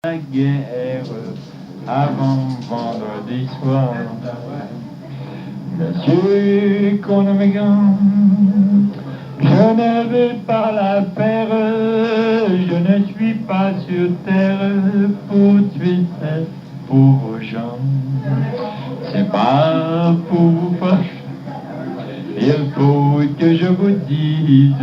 La guerre avant vendredi soir. Monsieur Conamagan, je ne veux pas la faire, je ne suis pas sur terre pour tuer ces pauvres gens. C'est pas pour vous fâcher, il faut que je vous dise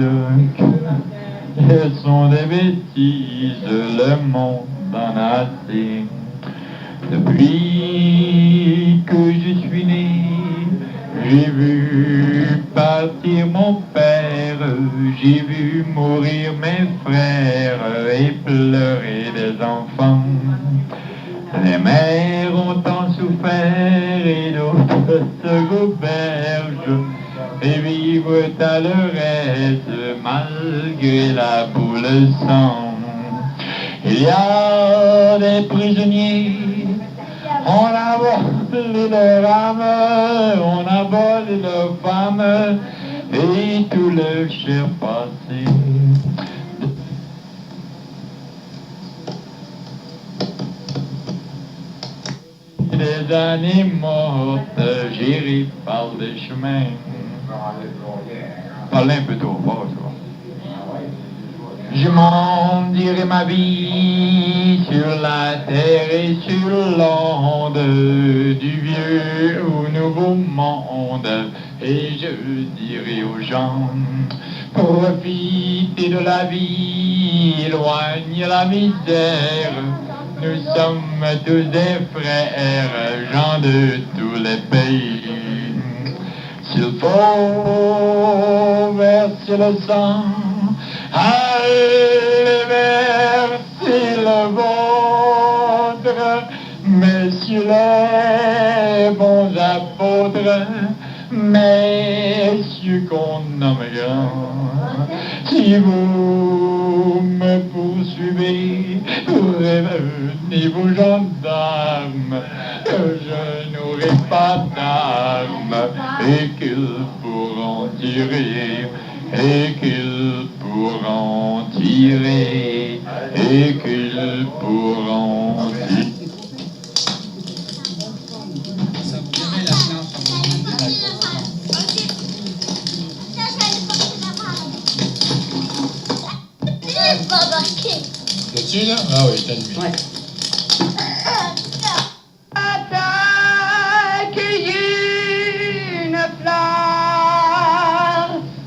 qu'elles sont des bêtises, le monde en a assez. Depuis que je suis né, j'ai vu partir mon père, j'ai vu mourir mes frères et pleurer des enfants. Les mères ont tant souffert et d'autres se gobergent et vivent à leur aise malgré la boule sang. Il y a des prisonniers, on a volé leur âme, on a volé leur femme et tout leur cher passé. Des années mortes, gérées par des chemins. Parlez un peu trop fort, ça. Je m'en dirai ma vie sur la terre et sur l'onde du vieux au nouveau monde. Et je dirai aux gens, profitez de la vie, éloigne la misère. Nous sommes tous des frères, gens de tous les pays. S'il faut verser le sang, allez verser le vôtre, messieurs les bons apôtres, messieurs qu'on nomme grands. Si vous me poursuivez, prévenez vos gendarmes, je n'aurai pas d'armes et qu'ils pourront tirer, et qu'ils pourront tirer, et qu'ils pourront tirer. Là-dessus, là? Ah oui, t'as lui. Ouais. Une fleur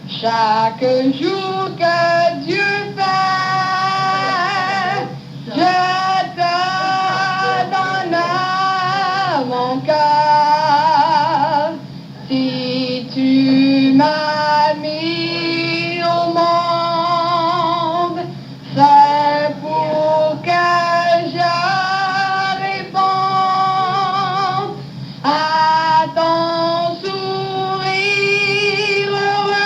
chaque jour que Dieu fait, je te donne mon cœur. Si tu m'as mis au monde, c'est pour que je réponde à ton sourire heureux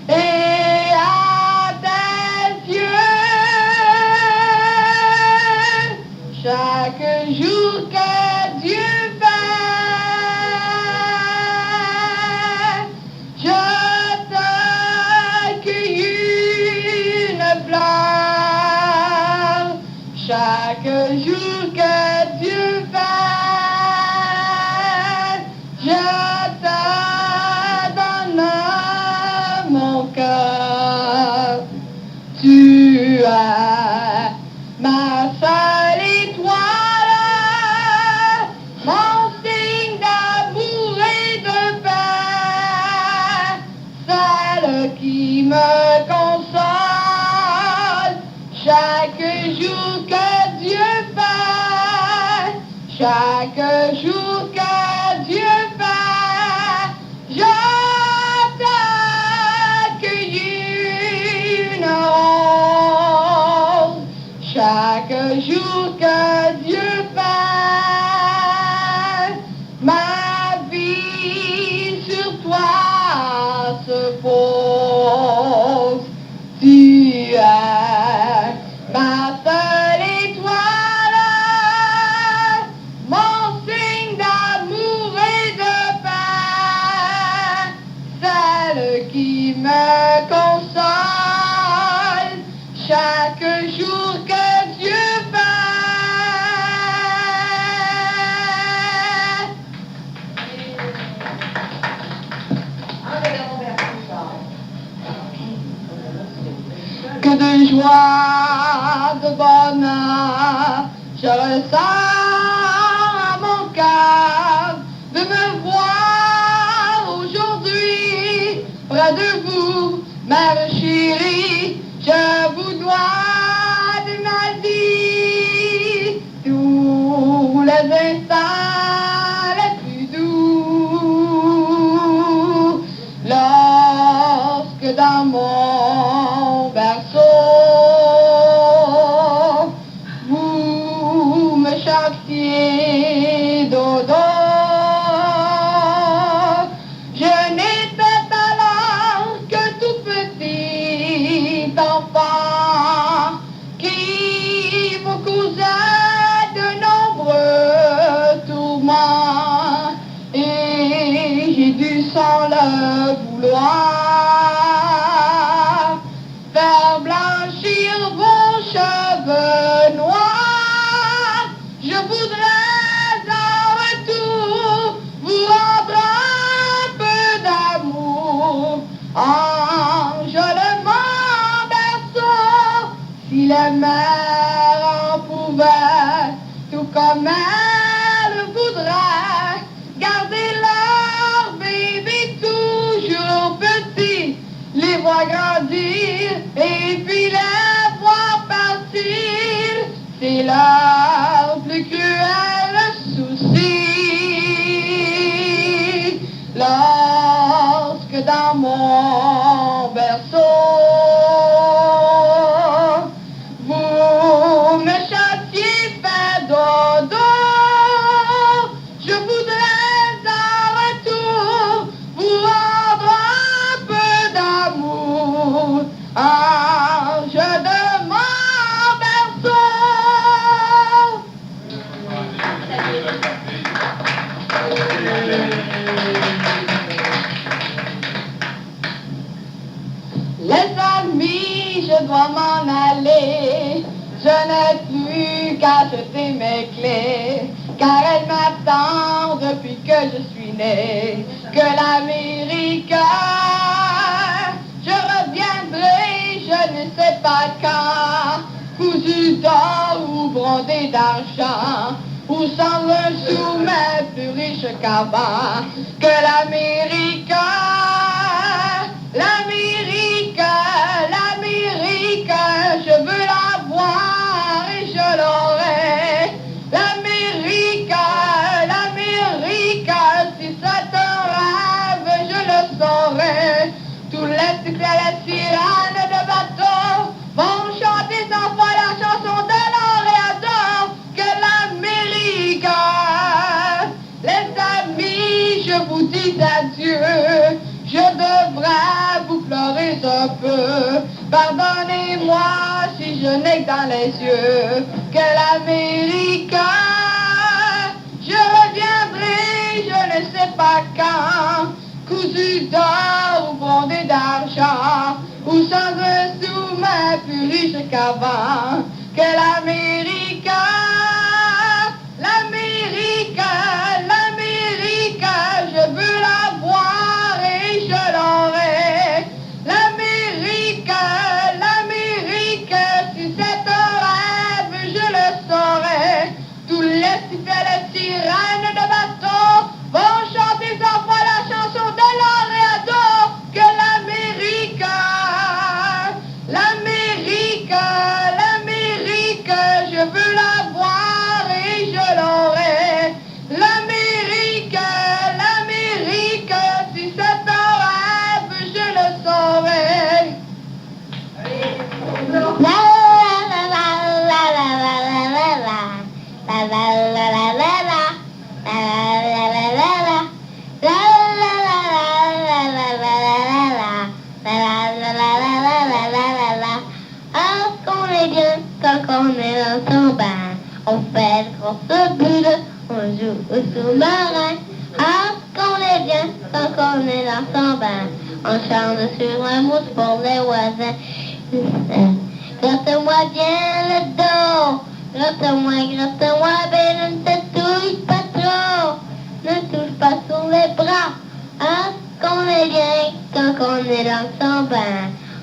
et à tes yeux. Chaque jour que Dieu fait, je te cueillis une fleur. Chaque jour que Dieu fait, je te donne mon cœur. Tu es ma seule étoile, mon signe d'amour et de paix, celle qui me console chaque jour que Dieu fait, chaque jour que Dieu fait, je te cueillis une rose. Chaque jour que Dieu fait, ma vie sur toi se pose. Tu es ma seule étoile, mon signe d'amour et de paix, celle qui me console chaque jour que je ressens à mon cœur de me voir aujourd'hui près de vous, mère chérie. Je vous dois de ma vie tous les instants les plus doux. Lorsque dans mon berceau vous me chantiez dodo, je n'étais alors que tout petit enfant qui vous causait de nombreux tourments, et j'ai dû sans le vouloir faire blanchir vos cheveux noirs. Je voudrais en retour vous rendre un peu d'amour, ange de mon berceau. Si les mères en pouvaient, tout comme elles voudraient, garder leur bébé toujours petit, les voir grandir et puis les voir partir, c'est leur plus cruel souci. Lorsque dans mon berceau vous me chantiez fait dodo, je voudrais en retour vous rendre un peu d'amour, ange de mon berceau. Les amis, je dois m'en aller, je n'ai plus qu'à jeter mes clés, car elles m'attendent depuis que je suis né. Que l'Amérique, je reviendrai, je ne sais pas quand, cousu d'or ou brodé d'argent, ou sans un sou mais plus riche qu'avant. Que l'Amérique, l'Amérique, l'Amérique, je veux la voir et je l'aurai. L'Amérique, l'Amérique, si c'est un rêve, je le saurai. Tous les sirènes de bateau vont chanter sans foi la chanson de l'Oréador. Que l'Amérique, les amis, je vous dis adieu. Je devrais vous pleurer un peu. Pardonnez-moi si je n'ai que dans les yeux que l'Amérique. Je reviendrai, je ne sais pas quand, cousu d'or ou bondé d'argent, ou sans un sou mais plus riche qu'avant. Que l'Amérique, l'Amérique, l'Amérique, je veux la voir et je l'aurai. L'Amérique, l'Amérique, si c'est un rêve, je le saurai. Tous les sirènes de bateau vont chanter sans foi la chanson de l'Oréador. Que l'Amérique, l'Amérique, l'Amérique, je veux la voir et je l'aurai. L'Amérique, l'Amérique, si c'est un rêve, je le saurai. La la la la la la la la la la la la la la la quand on est dans son bain, on fait le gros bulle, on joue au sous-marin. Ah, qu'on est bien quand on est dans son bain, on chante sur un mousse pour les voisins. Gratte-moi bien le dos, gratte-moi bien, ne te touche pas trop, ne touche pas sur les bras. Ah, qu'on est bien quand on est dans son bain,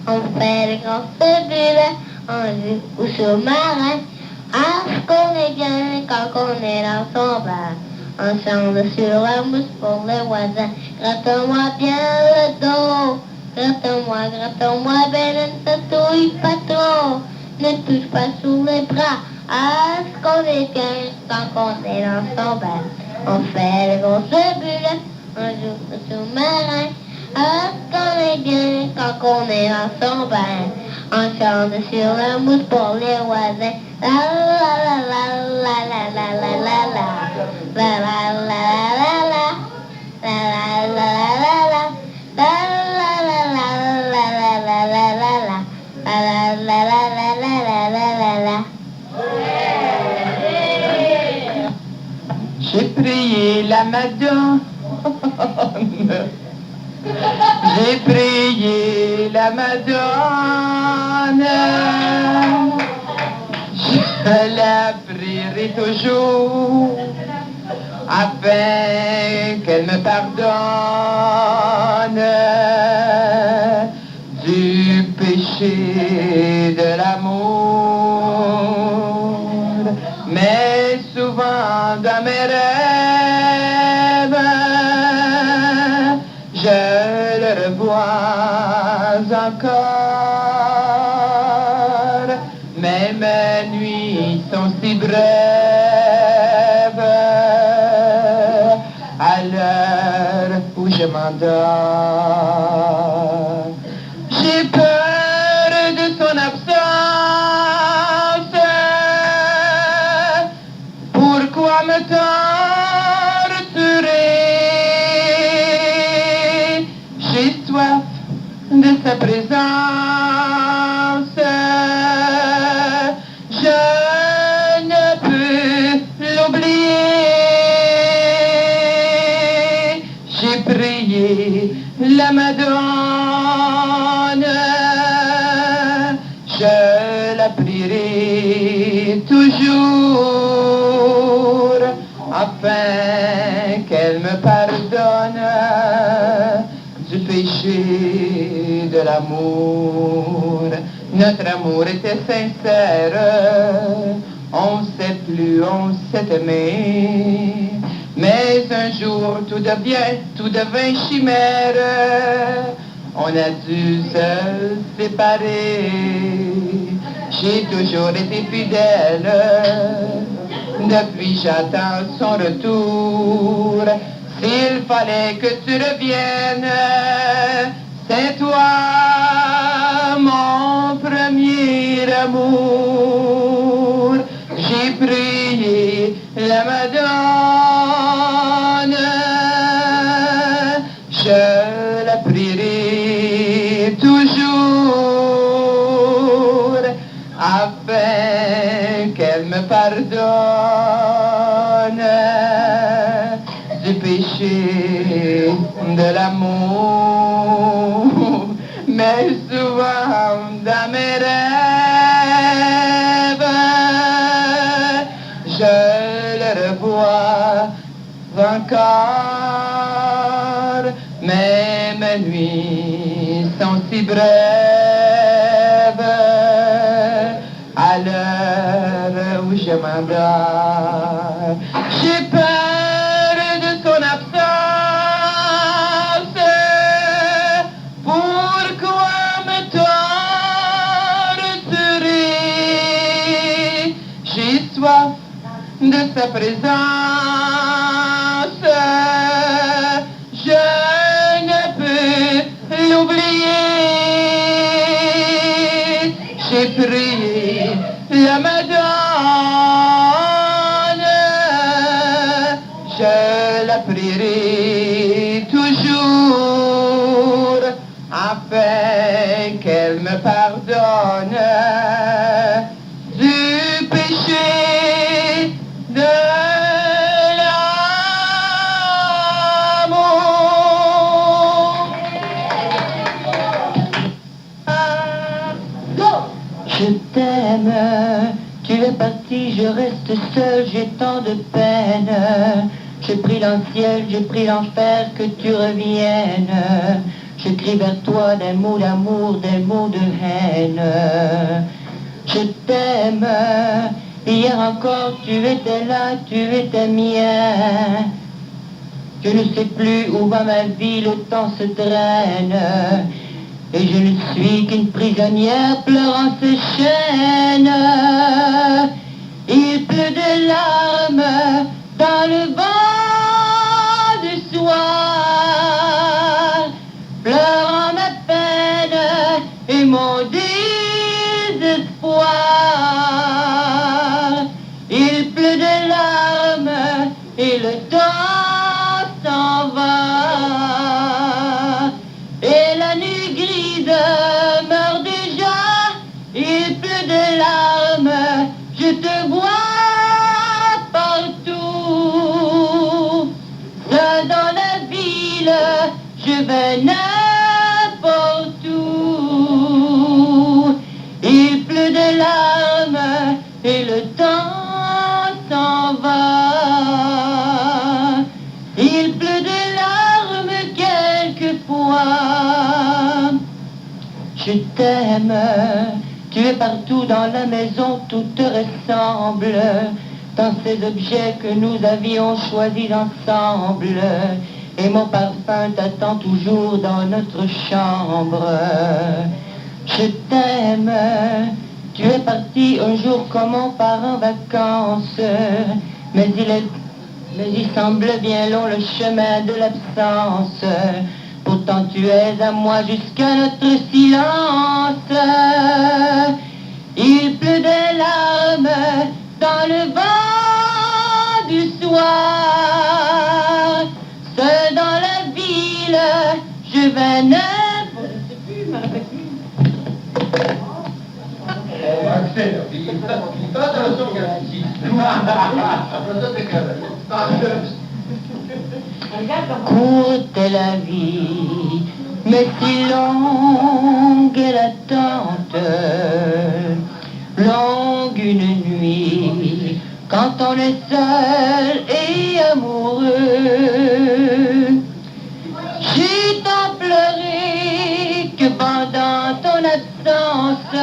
on fait le grand bulles, on joue au sous-marin. Ah, qu'on est bien quand on est dans son bar. On chante sur la mousse pour les voisins. Gratte-moi bien le dos. Gratte-moi bien, ne te touille pas trop. Ne touche pas sous les bras. Ah, qu'on est bien quand on est dans son bar. On fait les grosses bulles, on joue au sous-marin. Ah, qu'on est bien quand on est dans son bain. On chante sur la mousse pour les voisins. La la la la la la la la la la. La la la la la. La la la la la. La la la la la la la la la la. La la la la la la la la la. J'ai prié la Madone. J'ai prié la Madone. Je la prierai toujours afin qu'elle me pardonne du péché de l'amour. Mais souvent dans mes rêves, je le revois encore. Mais mes nuits sont si brèves à l'heure où je m'endors. J'ai peur de son absence. Pourquoi me torturer? J'ai soif de sa présence. Je ne peux l'oublier. J'ai prié la Madone. Je la prierai toujours afin qu'elle me pardonne du péché de l'amour. Notre amour était sincère, on s'est plu, on s'est aimé. Mais un jour tout devint chimère. On a dû se séparer. J'ai toujours été fidèle. Depuis j'attends son retour. S'il fallait que tu reviennes, c'est toi mon premier amour. J'ai prié la Madone. Je la prierai toujours afin qu'elle me pardonne du péché de l'amour. Mais souvent dans mes rêves, je le revois encore. Mais mes nuits sont si brèves à l'heure où je m'endors. J'ai peur de son absence. Pourquoi me torturer? J'ai soif de sa présence. Je ne peux l'oublier. J'ai prié la Madone. Je la prierai toujours afin qu'elle me pardonne du péché de Je t'aime, tu es parti, je reste seul, j'ai tant de peine. J'ai pris l'anciel, j'ai pris l'enfer, que tu reviennes. Je crie vers toi des mots d'amour, des mots de haine. Je t'aime, Hier encore tu étais là, tu étais mien. Je ne sais plus où va ma vie, le temps se traîne. Et je ne suis qu'une prisonnière pleurant ses chaînes. Il pleut des larmes dans le vent du soir, pleurant ma peine et mon désespoir. Il pleut des larmes et le temps s'en va. Et la nuit grise meurt déjà. Il pleut des larmes, je te vois partout. Seul dans la ville, je vais n'importe où. Il pleut des larmes et le temps s'en va. Il pleut des larmes quelquefois. Je t'aime, tu es partout dans la maison, tout te ressemble. Dans ces objets que nous avions choisis ensemble. Et mon parfum t'attend toujours dans notre chambre. Je t'aime, tu es parti un jour comme on part en vacances. Mais il semble bien long le chemin de l'absence. Pourtant tu es à moi jusqu'à notre silence. Il pleut des larmes dans le vent du soir. Seul dans la ville, je vais n'importe. Je sais plus, je me rappelle plus. Courte est la vie, mais si longue est l'attente. Longue une nuit, quand on est seul et amoureux. J'ai tant pleuré que pendant ton absence,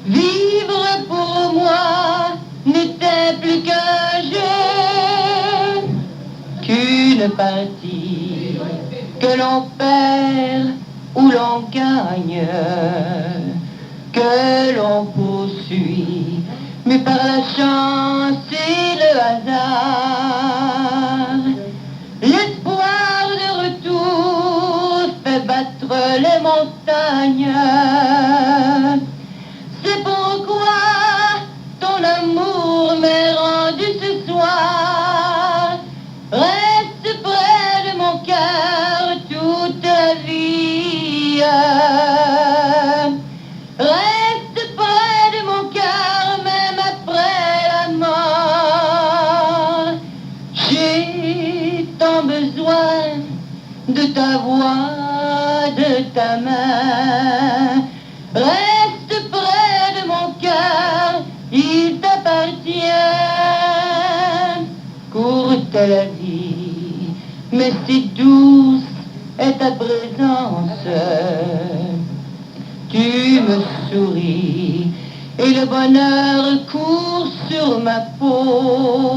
vivre pour moi n'était plus qu'un jeu, qu'une partie que l'on perd ou l'on gagne, que l'on poursuit, mais par la chance et le hasard. L'espoir de retour fait battre les montagnes. C'est pourquoi ton amour m'est rendu ce soir. Reste près de mon cœur toute la vie. Reste près de mon cœur même après la mort. J'ai tant besoin de ta voix, de ta main. Reste près de mon cœur, il t'appartient. Courte est la vie, mais si douce est ta présence. Tu me souris et le bonheur court sur ma peau.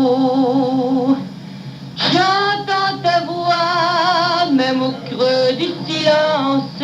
J'entends ta voix, même au creux du silence.